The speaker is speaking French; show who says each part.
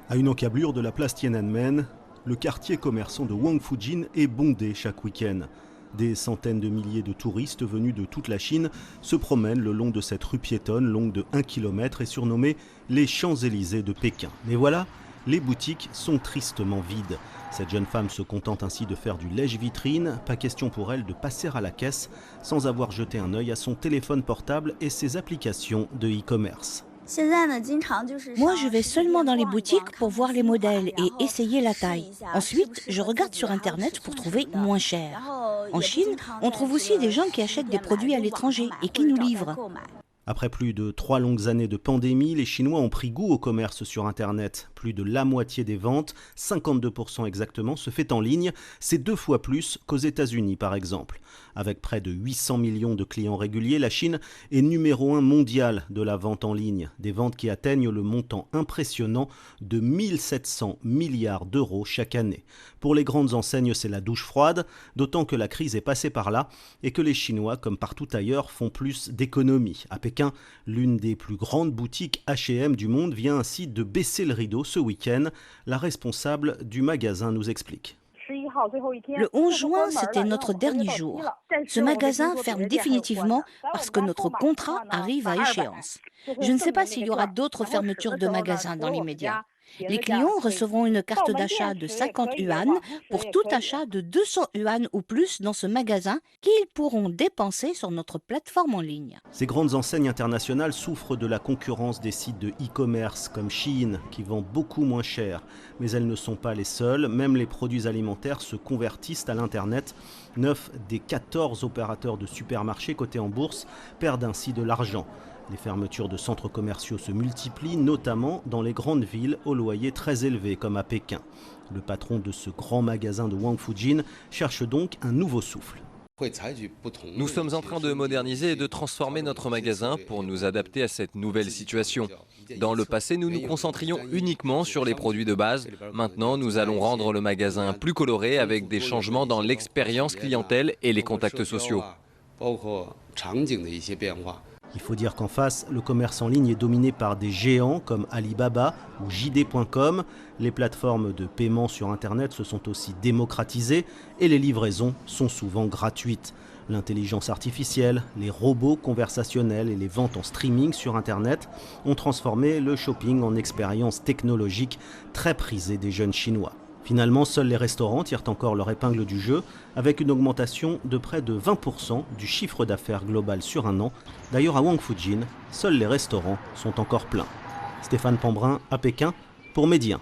Speaker 1: À une encablure de la place Tiananmen, le quartier commerçant de Wangfujin est bondé chaque week-end. Des centaines de milliers de touristes venus de toute la Chine se promènent le long de cette rue piétonne longue de 1 km et surnommée les Champs-Élysées de Pékin. Mais voilà, les boutiques sont tristement vides. Cette jeune femme se contente ainsi de faire du lèche-vitrine. Pas question pour elle de passer à la caisse sans avoir jeté un œil à son téléphone portable et ses applications de e-commerce.
Speaker 2: Moi, je vais seulement dans les boutiques pour voir les modèles et essayer la taille. Ensuite, je regarde sur Internet pour trouver moins cher. En Chine, on trouve aussi des gens qui achètent des produits à l'étranger et qui nous livrent.
Speaker 1: Après plus de 3 longues années de pandémie, les Chinois ont pris goût au commerce sur Internet. Plus de la moitié des ventes, 52% exactement, se fait en ligne. C'est 2 fois plus qu'aux États-Unis par exemple. Avec près de 800 millions de clients réguliers, la Chine est numéro 1 mondial de la vente en ligne. Des ventes qui atteignent le montant impressionnant de 1700 milliards d'euros chaque année. Pour les grandes enseignes, c'est la douche froide, d'autant que la crise est passée par là et que les Chinois, comme partout ailleurs, font plus d'économies. À Pékin, l'une des plus grandes boutiques H&M du monde vient ainsi de baisser le rideau ce week-end. La responsable du magasin nous explique.
Speaker 2: Le 11 juin, c'était notre dernier jour. Ce magasin ferme définitivement parce que notre contrat arrive à échéance. Je ne sais pas s'il y aura d'autres fermetures de magasins dans l'immédiat. Les clients recevront une carte d'achat de 50 yuan pour tout achat de 200 yuan ou plus dans ce magasin qu'ils pourront dépenser sur notre plateforme en ligne.
Speaker 1: Ces grandes enseignes internationales souffrent de la concurrence des sites de e-commerce comme Shein qui vendent beaucoup moins cher. Mais elles ne sont pas les seules, même les produits alimentaires se convertissent à l'internet. 9 des 14 opérateurs de supermarchés cotés en bourse perdent ainsi de l'argent. Les fermetures de centres commerciaux se multiplient, notamment dans les grandes villes aux loyers très élevés comme à Pékin. Le patron de ce grand magasin de Wangfujin cherche donc un nouveau souffle.
Speaker 3: Nous sommes en train de moderniser et de transformer notre magasin pour nous adapter à cette nouvelle situation. Dans le passé, nous nous concentrions uniquement sur les produits de base. Maintenant, nous allons rendre le magasin plus coloré avec des changements dans l'expérience clientèle et les contacts sociaux.
Speaker 1: Il faut dire qu'en face, le commerce en ligne est dominé par des géants comme Alibaba ou JD.com. Les plateformes de paiement sur Internet se sont aussi démocratisées et les livraisons sont souvent gratuites. L'intelligence artificielle, les robots conversationnels et les ventes en streaming sur Internet ont transformé le shopping en expérience technologique très prisée des jeunes Chinois. Finalement, seuls les restaurants tirent encore leur épingle du jeu, avec une augmentation de près de 20% du chiffre d'affaires global sur un an. D'ailleurs, à Wangfujin, seuls les restaurants sont encore pleins. Stéphane Pambrin à Pékin pour Média.